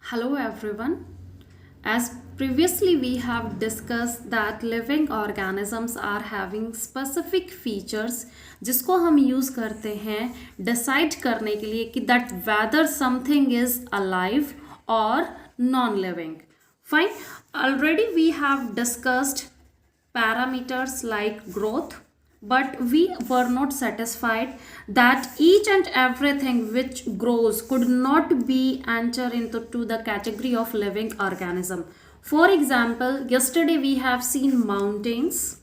Hello everyone. As previously we have discussed that living organisms are having specific features जिसको हम use करते हैं decide करने के लिए कि that whether something is alive or non-living. Fine. Already we have discussed parameters like growth, but we were not satisfied that each and everything which grows could not be enter into the category of living organism. For example, yesterday we have seen mountains.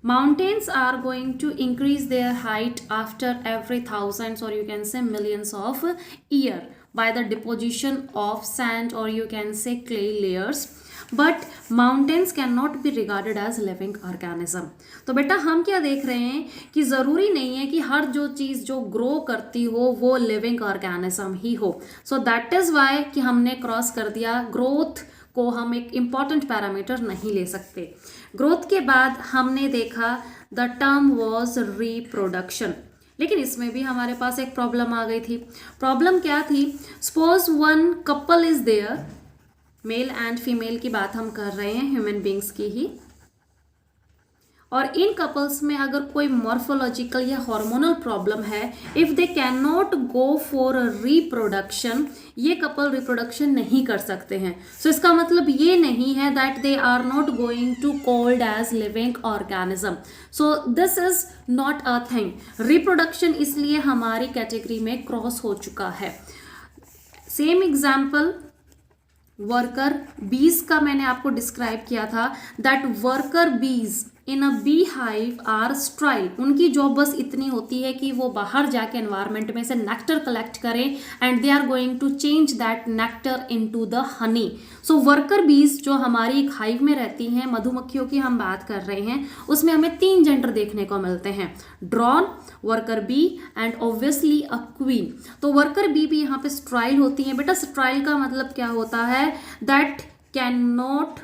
Mountains are going to increase their height after every thousands, or you can say millions of year, by the deposition of sand, or you can say clay layers. But mountains can not be regarded as living organism. तो बेटा हम क्या देख रहे हैं कि ज़रूरी नहीं है कि हर जो चीज़ जो ग्रो करती हो वो लिविंग ऑर्गेनिज्म ही हो. सो दैट इज़ वाई कि हमने क्रॉस कर दिया ग्रोथ को हम एक इम्पॉर्टेंट पैरामीटर नहीं ले सकते. ग्रोथ के बाद हमने देखा द टर्म वॉज रिप्रोडक्शन. लेकिन इसमें भी हमारे पास एक प्रॉब्लम आ गई थी. प्रॉब्लम क्या थी? Suppose one couple is there, male and female की बात हम कर रहे हैं, ह्यूमन बींग्स की ही, और इन कपल्स में अगर कोई मॉर्फोलॉजिकल या हार्मोनल प्रॉब्लम है, if they can not go for reproduction, ये कपल रिप्रोडक्शन नहीं कर सकते हैं. सो इसका मतलब ये नहीं है that they are not going to called as living organism. So this is not a thing. Reproduction इसलिए हमारी कैटेगरी में क्रॉस हो चुका है. सेम एग्जाम्पल वर्कर बीज का मैंने आपको डिस्क्राइब किया था that worker bees in a bee hive are sterile. उनकी जॉब बस इतनी होती है कि वो बाहर जाके एनवायरनमेंट में से नेक्टर कलेक्ट करें and they are going to change that nectar into the honey. So worker bees जो हमारी एक हाइव में रहती हैं, मधुमक्खियों की हम बात कर रहे हैं, उसमें हमें 3 जेंडर देखने को मिलते हैं, drone, worker bee and obviously a queen. तो वर्कर बी भी यहाँ पे स्ट्राइल होती हैं. बेटा स्ट्राइल का मतलब क्या होता है? That can not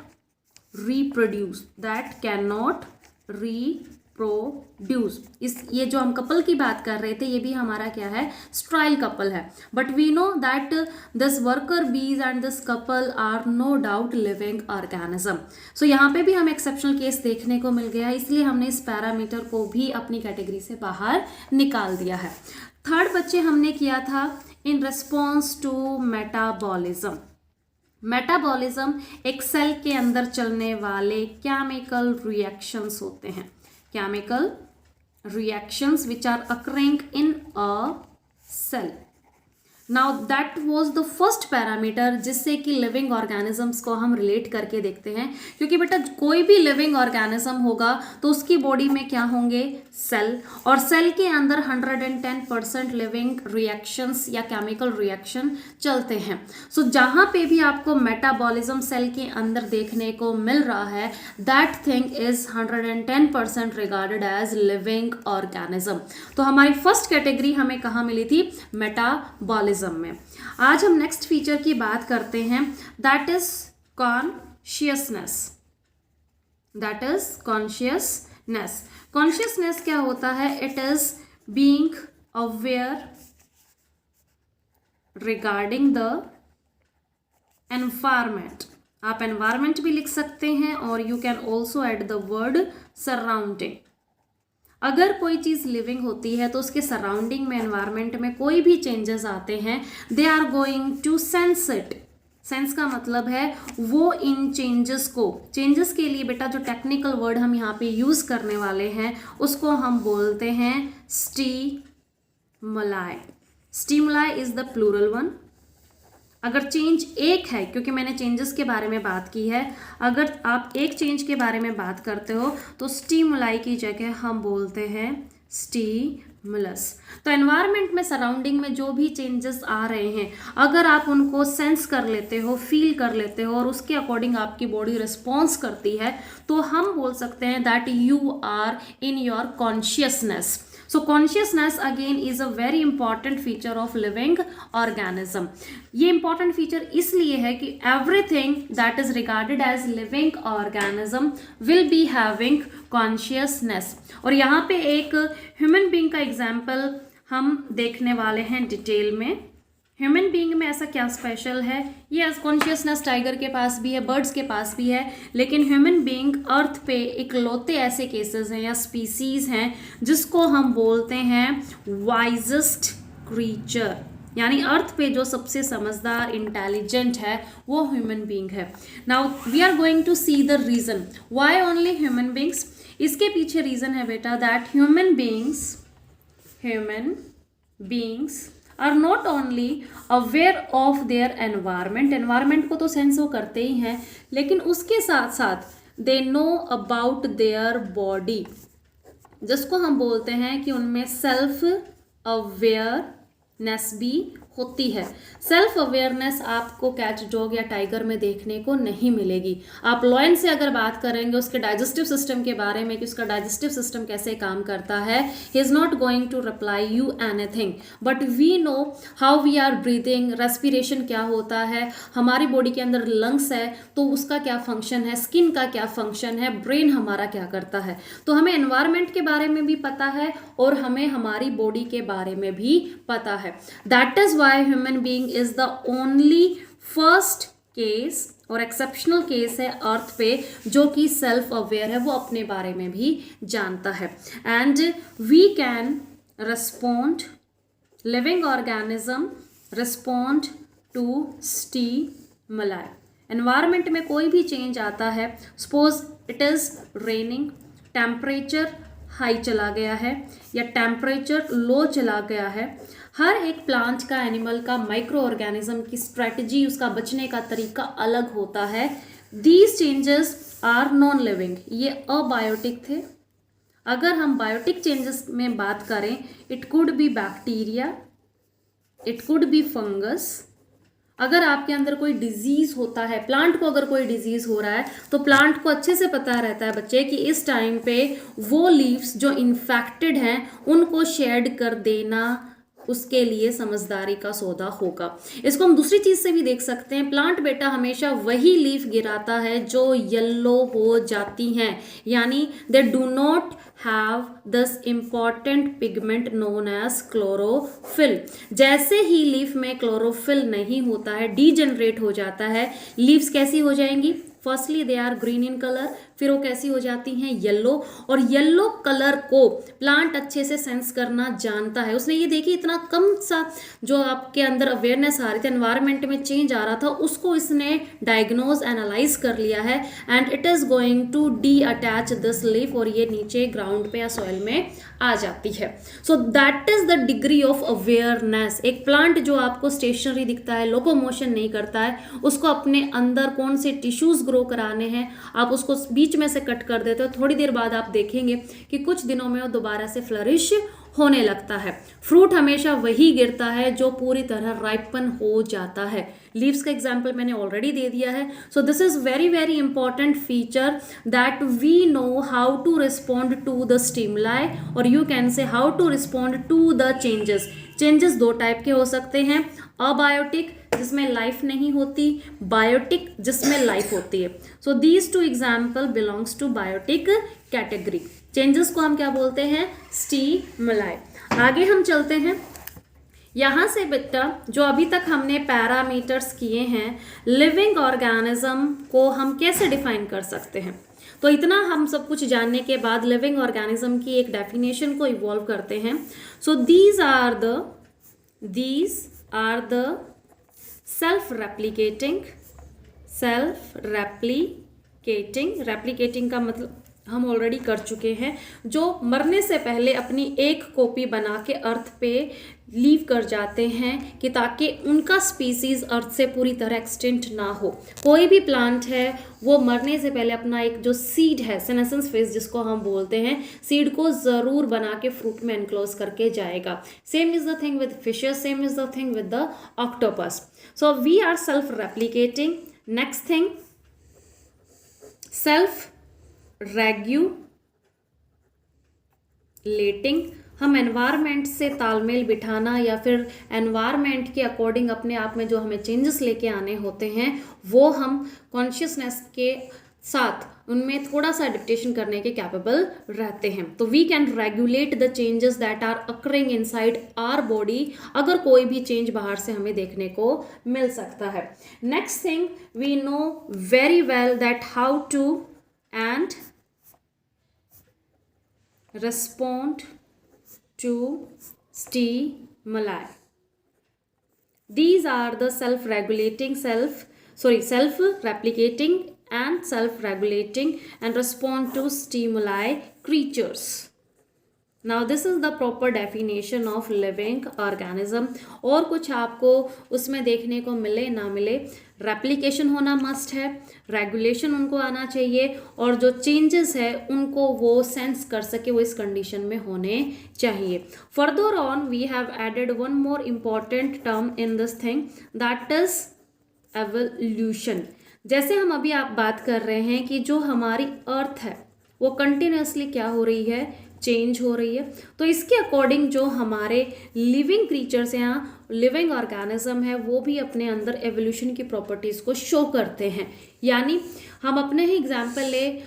reproduce, that cannot reproduce. इस ये जो हम कपल की बात कर रहे थे, ये भी हमारा क्या है? स्ट्राइल कपल है. But we know that this worker bees and this couple are no doubt living organism. So यहाँ पे भी हमें एक्सेप्शनल केस देखने को मिल गया, इसलिए हमने इस पैरामीटर को भी अपनी कैटेगरी से बाहर निकाल दिया है. थर्ड बच्चे हमने किया था in response to metabolism. Metabolism एक सेल के अंदर चलने वाले केमिकल रिएक्शंस होते हैं. Chemical reactions which are occurring in a cell. Now that was the first parameter जिससे कि लिविंग ऑर्गेनिजम्स को हम रिलेट करके देखते हैं, क्योंकि बेटा कोई भी लिविंग ऑर्गेनिज्म होगा तो उसकी बॉडी में क्या होंगे? सेल, और सेल के अंदर 110% लिविंग रिएक्शंस या केमिकल रिएक्शन चलते हैं. सो जहाँ पे भी आपको मेटाबॉलिज्म सेल के अंदर देखने को मिल रहा है, that thing is 110% regarded as living organism. तो हमारी फर्स्ट कैटेगरी हमें कहाँ मिली थी? मेटाबॉलिज्म में. आज हम नेक्स्ट फीचर की बात करते हैं, that is consciousness. That is consciousness. Consciousness क्या होता है? It is being aware regarding the environment. आप एनवायरमेंट भी लिख सकते हैं और you can also add the word surrounding. अगर कोई चीज़ लिविंग होती है तो उसके सराउंडिंग में, एनवायरनमेंट में कोई भी चेंजेस आते हैं, they are going to sense it. Sense का मतलब है वो इन चेंजेस को, चेंजेस के लिए बेटा जो टेक्निकल वर्ड हम यहाँ पे यूज़ करने वाले हैं उसको हम बोलते हैं stimuli. Stimuli is the plural one. अगर चेंज एक है, क्योंकि मैंने चेंजेस के बारे में बात की है, अगर आप एक चेंज के बारे में बात करते हो तो स्टिमुलाई की जगह हम बोलते हैं स्टिमुलस. तो एनवायरनमेंट में, सराउंडिंग में जो भी चेंजेस आ रहे हैं, अगर आप उनको सेंस कर लेते हो, फील कर लेते हो और उसके अकॉर्डिंग आपकी बॉडी रिस्पॉन्स करती है, तो हम बोल सकते हैं that you are in your consciousness. So consciousness again is a very important feature of living organism. ये important feature इसलिए है कि everything that is regarded as living organism will be having consciousness. और यहाँ पे एक human being का example हम देखने वाले हैं डिटेल में. ह्यूमन बीइंग में ऐसा क्या स्पेशल है? ये कॉन्शियसनेस टाइगर के पास भी है, बर्ड्स के पास भी है, लेकिन ह्यूमन बीइंग अर्थ पे इकलौते ऐसे केसेस हैं या स्पीसीज हैं जिसको हम बोलते हैं वाइजेस्ट क्रीचर, यानी अर्थ पे जो सबसे समझदार इंटेलिजेंट है वो ह्यूमन बीइंग है। Now we are going to see the reason why only human beings. इसके पीछे रीजन है बेटा that human beings are not only aware of their environment, environment को तो सेंस वो करते ही हैं, लेकिन उसके साथ साथ they know about their body, जिसको हम बोलते हैं कि उनमें सेल्फ अवेयरनेस भी होती है। सेल्फ अवेयरनेस आपको कैट डॉग या टाइगर में देखने को नहीं मिलेगी। आप लॉयन से अगर बात करेंगे उसके डाइजेस्टिव सिस्टम के बारे में कि उसका डाइजेस्टिव सिस्टम कैसे काम करता है, he is not going to reply you anything, but we know how we are breathing, respiration क्या होता है, हमारी बॉडी के अंदर लंग्स है तो उसका क्या फंक्शन है, स्किन का क्या फंक्शन है, ब्रेन हमारा क्या करता है। तो हमें एनवायरमेंट के बारे में भी पता है और हमें हमारी बॉडी के बारे में भी पता है। That is why human being is the only first case और एक्सेप्शनल केस है अर्थ पे जो कि सेल्फ अवेयर है, वो अपने बारे में भी जानता है। And we can respond, living organism respond to stimuli. Environment में कोई भी चेंज आता है, suppose it is raining, temperature high चला गया है या टेम्परेचर लो चला गया है, हर एक प्लांट का, एनिमल का, माइक्रो ऑर्गेनिज्म की स्ट्रेटजी, उसका बचने का तरीका अलग होता है। These changes are non living, ये अबायोटिक थे। अगर हम बायोटिक चेंजेस में बात करें, it could be bacteria, it could be fungus. अगर आपके अंदर कोई डिजीज होता है, प्लांट को अगर कोई डिजीज हो रहा है तो प्लांट को अच्छे से पता रहता है बच्चे कि इस टाइम पे वो लीव्स जो इन्फेक्टेड हैं उनको शेड कर देना उसके लिए समझदारी का सौदा होगा। इसको हम दूसरी चीज से भी देख सकते हैं, प्लांट बेटा हमेशा वही लीफ गिराता है जो येलो हो जाती हैं, यानी they do not have this important pigment known as chlorophyll. जैसे ही लीफ में क्लोरोफिल नहीं होता है, डीजनरेट हो जाता है, लीव्स कैसी हो जाएंगी? Firstly they are green in colour, फिर वो कैसी हो जाती हैं? येलो। और येलो कलर को प्लांट अच्छे से सेंस करना जानता है। उसने ये देखी इतना कम सा जो आपके अंदर अवेयरनेस आ रही थी, एनवायरनमेंट में चेंज आ रहा था, उसको इसने डायग्नोज एनालाइज कर लिया है and it is going to detach this leaf और ये नीचे ग्राउंड पे या सॉइल में आ जाती है। So that is the degree of awareness. एक प्लांट जो आपको स्टेशनरी दिखता है, लोकोमोशन नहीं करता है, उसको अपने अंदर कौन से टिश्यूज ग्रो कराने हैं, आप उसको बीच में से कट कर देते हो, थोड़ी देर बाद आप देखेंगे कि कुछ दिनों में वो दोबारा से फ्लरिश होने लगता है। फ्रूट हमेशा वही गिरता है जो पूरी तरह राइपन हो जाता है। लीव्स का एग्जाम्पल मैंने ऑलरेडी दे दिया है। So this is very very important feature that we know how to respond to the stimuli और you can say how to respond to the changes. Changes दो टाइप के हो सकते हैं, अबायोटिक जिसमें लाइफ नहीं होती, बायोटिक जिसमें लाइफ होती है। So these two example belongs to biotic category. Changes को हम क्या बोलते हैं? स्टिमुलाई। आगे हम चलते हैं। यहाँ से बेटा जो अभी तक हमने पैरामीटर्स किए हैं, लिविंग ऑर्गेनिज्म को हम कैसे डिफाइन कर सकते हैं? तो इतना हम सब कुछ जानने के बाद लिविंग ऑर्गेनिज्म की एक डेफिनेशन को इवॉल्व करते हैं। So these are the self replicating का मतलब हम ऑलरेडी कर चुके हैं, जो मरने से पहले अपनी एक कॉपी बना के अर्थ पे लीव कर जाते हैं कि ताकि उनका स्पीसीज अर्थ से पूरी तरह एक्सटिंक्ट ना हो। कोई भी प्लांट है वो मरने से पहले अपना एक जो सीड है, सेनेसेंस फेज जिसको हम बोलते हैं, सीड को ज़रूर बना के फ्रूट में एनक्लोज करके जाएगा। Same is the thing with fishes, same is the thing with the octopus. So we are self replicating. Next thing, self regulating. हम एनवायरनमेंट से तालमेल बिठाना या फिर एनवायरनमेंट के अकॉर्डिंग अपने आप में जो हमें चेंजेस लेके आने होते हैं वो हम कॉन्शियसनेस के साथ उनमें थोड़ा सा एडिप्टेशन करने के कैपेबल रहते हैं। तो we can regulate the changes that are occurring inside our body, अगर कोई भी चेंज बाहर से हमें देखने को मिल सकता है। Next thing, we know very well that how to and respond to stimuli. These are the self-replicating and self-regulating and respond to stimuli creatures. Now this is the proper definition of living organism. और कुछ आपको उसमें देखने को मिले ना मिले, replication होना मस्ट है, रेगुलेशन उनको आना चाहिए, और जो चेंजेस है उनको वो सेंस कर सके, वो इस कंडीशन में होने चाहिए। Further on we have added one more important term in this thing, that is evolution. जैसे हम अभी आप बात कर रहे हैं कि जो हमारी अर्थ है वो कंटिन्यूसली क्या हो रही है, चेंज हो रही है। तो इसके अकॉर्डिंग जो हमारे लिविंग क्रीचर्स हैं, लिविंग ऑर्गेनिज्म है, वो भी अपने अंदर एवोल्यूशन की प्रॉपर्टीज़ को शो करते हैं। यानी हम अपने ही एग्जाम्पल ले,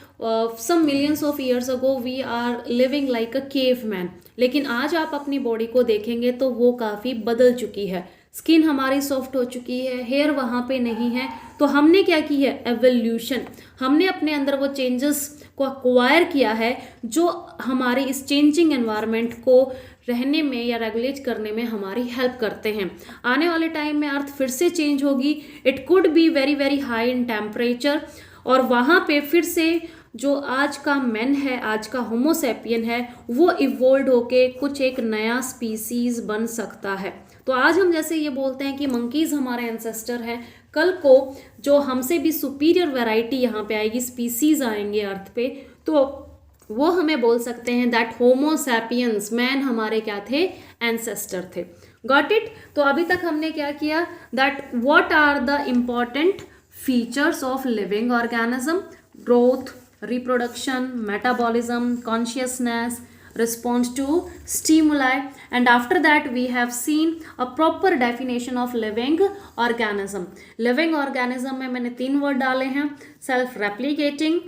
some millions of years ago we are living like a caveman, लेकिन आज आप अपनी बॉडी को देखेंगे तो वो काफ़ी बदल चुकी है, स्किन हमारी सॉफ्ट हो चुकी है, हेयर वहाँ पे नहीं है। तो हमने क्या की है, एवोल्यूशन, हमने अपने अंदर वो चेंजेस को अक्वायर किया है जो हमारे इस चेंजिंग एनवायरनमेंट को रहने में या रेगुलेट करने में हमारी हेल्प करते हैं। आने वाले टाइम में अर्थ फिर से चेंज होगी, it could be very very high in temperature, और वहाँ पे फिर से जो आज का मैन है, आज का होमोसेपियन है, वो इवोल्व होके कुछ एक नया स्पीसीज बन सकता है। तो आज हम जैसे ये बोलते हैं कि मंकीज हमारे एंसेस्टर हैं, कल को जो हमसे भी सुपीरियर वैरायटी यहाँ पे आएगी, स्पीसीज आएंगे अर्थ पे, तो वो हमें बोल सकते हैं दैट होमोसैपियंस मैन हमारे क्या थे, एंसेस्टर थे। Got it. तो अभी तक हमने क्या किया, that what are the important features of living organism, growth, reproduction, metabolism, consciousness, response to stimuli, and after that we have seen a proper definition of living organism. Living organism में मैंने 3 word डाले हैं, self replicating,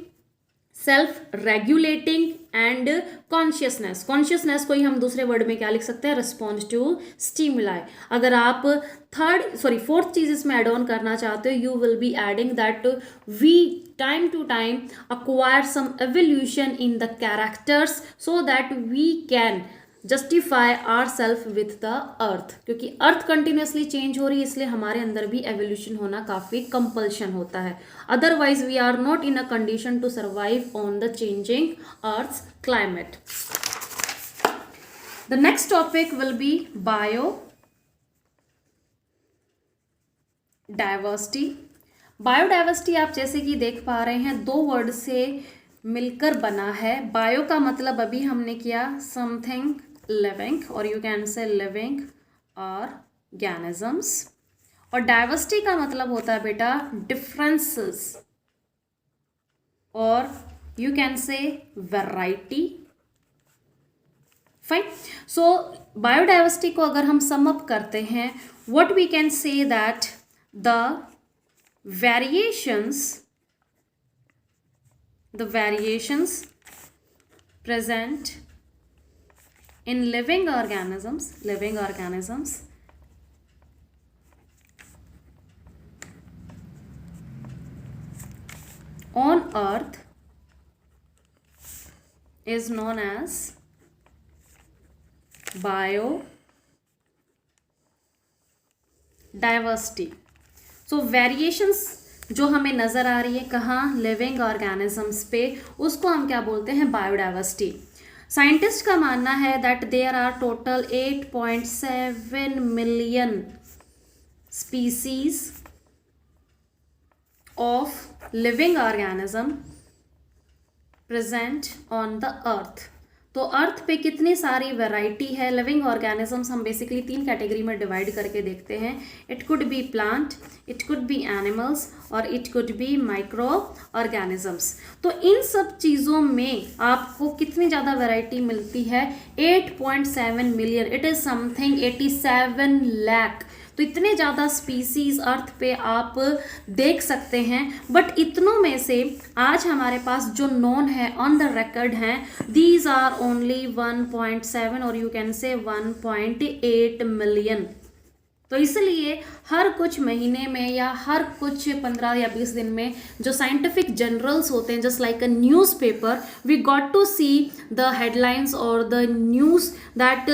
self regulating and consciousness. Consciousness को ही हम दूसरे word में क्या लिख सकते हैं, रिस्पॉन्स टू स्टिमुलाई। अगर आप फोर्थ चीज इसमें एड ऑन करना चाहते हो, you will be adding that we time to time acquire some evolution in the characters so that we can justify ourselves with the earth, क्योंकि अर्थ कंटिन्यूसली चेंज हो रही है, इसलिए हमारे अंदर भी एवोल्यूशन होना काफ़ी कंपल्शन होता है। Otherwise we are not in a condition to survive on the changing earth climate. The next topic will be biodiversity. Biodiversity आप जैसे कि देख पा रहे हैं 2 वर्ड से मिलकर बना है। बायो का मतलब अभी हमने किया समथिंग लिविंग, और you can say living organisms, और डाइवर्सिटी का मतलब होता है बेटा डिफरेंसेस, और you can say variety. Fine. So biodiversity को अगर हम सम अप करते हैं, what we can say that the variations present in living organisms on earth is known as biodiversity. So variations जो हमें नज़र आ रही है कहाँ, लिविंग ऑर्गेनिजम्स पे, उसको हम क्या बोलते हैं, बायोडाइवर्सिटी। साइंटिस्ट का मानना है that there are total 8.7 million species of living organism present on the earth. तो अर्थ पे कितनी सारी वैरायटी है लिविंग ऑर्गेनिजम्स, हम बेसिकली 3 कैटेगरी में डिवाइड करके देखते हैं। It could be plant, it could be animals, और it could be microorganisms. तो इन सब चीज़ों में आपको कितनी ज़्यादा वैरायटी मिलती है, 8.7 million. It is something 87 lakh. तो इतने ज़्यादा स्पीसीज अर्थ पे आप देख सकते हैं, बट इतनों में से आज हमारे पास जो नोन है ऑन द रिकॉर्ड हैं, दीज आर ओनली 1.7 और यू कैन से 1.8 मिलियन। तो इसलिए हर कुछ महीने में या हर कुछ 15 या 20 दिन में जो साइंटिफिक जर्नल्स होते हैं, just like a newspaper, we got to see the headlines और the news that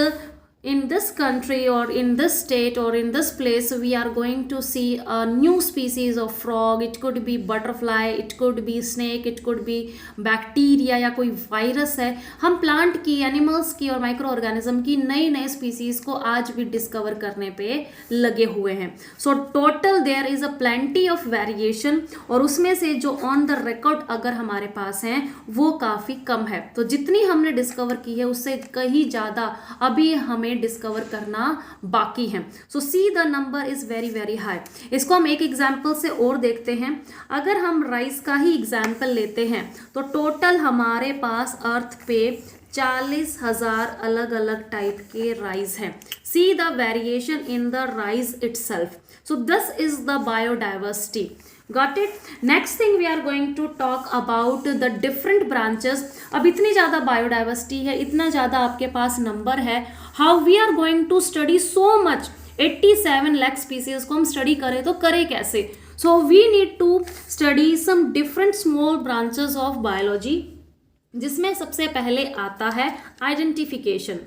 in this country or in this state or in this place we are going to see a new species of frog. It could be butterfly, it could be snake, it could be bacteria या कोई virus है। हम plant की, animals की और micro organism की नई नई स्पीसीज को आज भी डिस्कवर करने पे लगे हुए हैं। So total there is a plenty of variation, और उसमें से जो ऑन द रिकॉर्ड अगर हमारे पास हैं वो काफ़ी कम है। तो जितनी हमने डिस्कवर की है उससे कहीं ज़्यादा अभी हमें डिस्कवर करना बाकी है। So see the number is very very high. इसको हम एक एग्जाम्पल से और देखते हैं। अगर हम राइस का ही एग्जाम्पल लेते हैं तो टोटल हमारे पास अर्थ पे 40,000 अलग अलग टाइप के राइस हैं। See the variation in the rice itself. So this is the biodiversity. Got it? Next thing we are going to talk about the different branches. अब इतनी ज़्यादा बायोडाइवर्सिटी है, इतना ज़्यादा आपके पास नंबर है, how we are going to study so much 87 lakh species को हम स्टडी करें तो करें कैसे? So we need to study some different small branches of biology, जिसमें सबसे पहले आता है आइडेंटिफिकेशन।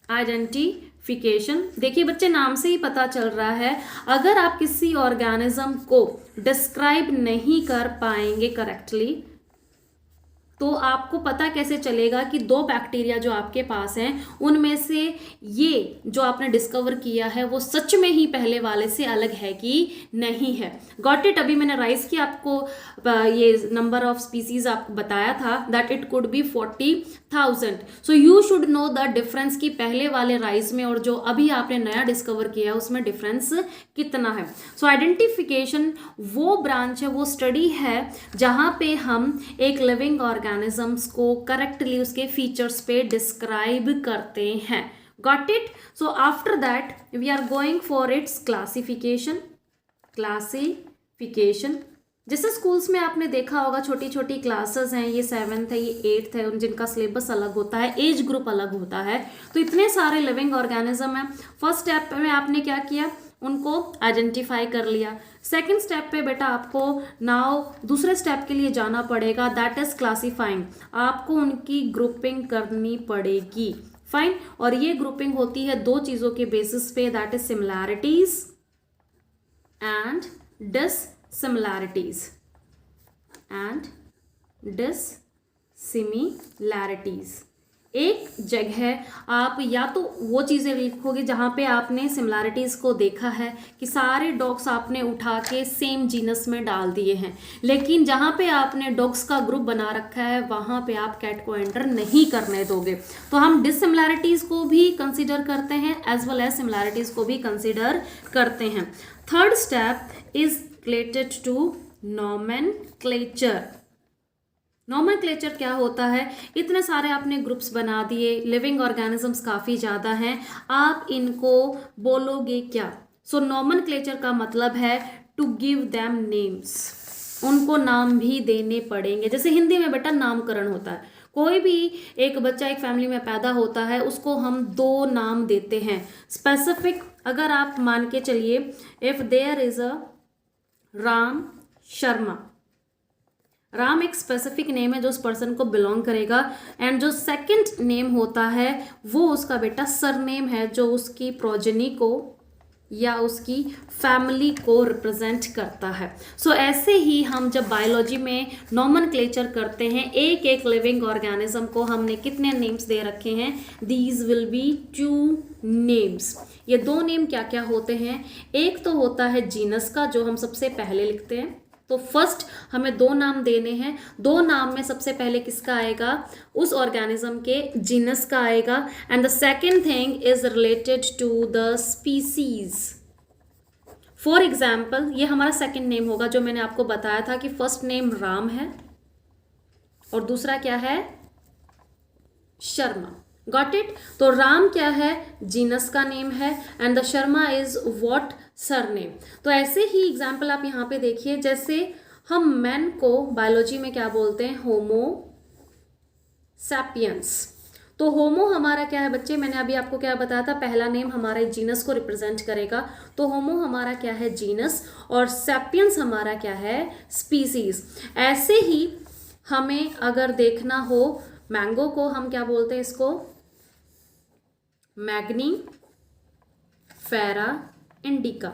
आइडेंटिफिकेशन, देखिए बच्चे नाम से ही पता चल रहा है, अगर आप किसी ऑर्गेनिज्म को डिस्क्राइब नहीं कर पाएंगे करेक्टली तो आपको पता कैसे चलेगा कि दो बैक्टीरिया जो आपके पास हैं उनमें से ये जो आपने डिस्कवर किया है वो सच में ही पहले वाले से अलग है कि नहीं है। Got it? अभी मैंने राइस की आपको ये नंबर ऑफ स्पीसीज आपको बताया था that it could B 40,000। So you should know the difference कि पहले वाले राइस में और जो अभी आपने नया डिस्कवर किया उसमें डिफरेंस कितना है। सो आइडेंटिफिकेशन वो ब्रांच है, वो स्टडी है जहाँ पे हम एक लिविंग ऑर्गेनिजम्स को करेक्टली उसके फीचर्स पे डिस्क्राइब करते हैं। Got it? So after that we are going for its classification. Classification जैसे स्कूल्स में आपने देखा होगा छोटी छोटी क्लासेस हैं, ये 7th है, ये 8th है, जिनका सिलेबस अलग होता है, एज ग्रुप अलग होता है। तो इतने सारे लिविंग ऑर्गेनिज्म हैं। फर्स्ट स्टेप में आपने क्या किया, उनको आइडेंटिफाई कर लिया। सेकंड स्टेप पे बेटा आपको नाउ दूसरे स्टेप के लिए जाना पड़ेगा, दैट इज क्लासीफाइंग। आपको उनकी ग्रुपिंग करनी पड़ेगी। फाइन। और ये ग्रुपिंग होती है दो चीज़ों के बेसिस पे, दैट इज सिमिलैरिटीज एंड डिससिमिलैरिटीज। एक जगह आप या तो वो चीज़ें लिखोगे जहाँ पे आपने सिमिलैरिटीज़ को देखा है कि सारे डॉग्स आपने उठा के सेम जीनस में डाल दिए हैं, लेकिन जहाँ पे आपने डॉग्स का ग्रुप बना रखा है वहाँ पे आप कैट को एंटर नहीं करने दोगे। तो हम डिससिमिलैरिटीज़ को भी कंसिडर करते हैं एज वेल एज सिमिलैरिटीज़ को भी कंसिडर करते हैं। Third step is related to nomenclature. Nomenclature क्या होता है, इतने सारे आपने ग्रुप्स बना दिए, लिविंग ऑर्गेनिजम्स काफ़ी ज़्यादा हैं, आप इनको बोलोगे क्या? सो नॉमेनक्लेचर का मतलब है टू गिव देम नेम्स, उनको नाम भी देने पड़ेंगे। जैसे हिंदी में बेटा नामकरण होता है, कोई भी एक बच्चा एक फैमिली में पैदा होता है उसको हम दो नाम देते हैं स्पेसिफिक। अगर आप मान के चलिए if there is a Ram Sharma, Ram एक स्पेसिफिक नेम है जो उस पर्सन को बिलोंग करेगा, एंड जो सेकंड नेम होता है वो उसका बेटा सरनेम है जो उसकी प्रोजेनी को या उसकी फैमिली को रिप्रेजेंट करता है। सो ऐसे ही हम जब बायोलॉजी में नॉमेनक्लेचर करते हैं, एक एक लिविंग ऑर्गेनिज्म को हमने कितने नेम्स दे रखे हैं, दीज विल बी 2 नेम्स। ये दो नेम क्या क्या होते हैं, एक तो होता है जीनस का जो हम सबसे पहले लिखते हैं। तो फर्स्ट हमें दो नाम देने हैं, दो नाम में सबसे पहले किसका आएगा, उस ऑर्गेनिज्म के जीनस का आएगा, and the second thing is related to the species. For example ये हमारा सेकेंड नेम होगा जो मैंने आपको बताया था कि फर्स्ट नेम राम है और दूसरा क्या है, शर्मा। Got it. तो राम क्या है, जीनस का नेम है, and the Sharma is what, surname. तो ऐसे ही एग्जाम्पल आप यहाँ पे देखिए, जैसे हम मैन को बायोलॉजी में क्या बोलते हैं, होमो सैपियंस। तो होमो हमारा क्या है बच्चे, मैंने अभी आपको क्या बताया था, पहला नेम हमारे जीनस को रिप्रेजेंट करेगा। तो होमो हमारा क्या है, जीनस, और सैपियंस हमारा क्या है, स्पीसीज। ऐसे ही हमें अगर देखना हो, मैंगो को हम क्या बोलते हैं, इसको मैग्नीफेरा इंडिका।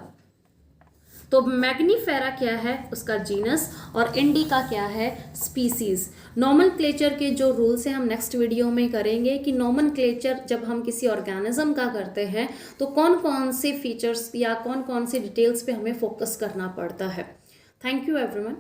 तो मैग्नीफेरा क्या है, उसका जीनस, और इंडिका क्या है, स्पीसीज। नॉमेनक्लेचर के जो रूल्स हैं हम नेक्स्ट वीडियो में करेंगे कि नॉमेनक्लेचर जब हम किसी ऑर्गेनिज्म का करते हैं तो कौन कौन से फीचर्स या कौन कौन से डिटेल्स पे हमें फोकस करना पड़ता है। Thank you everyone.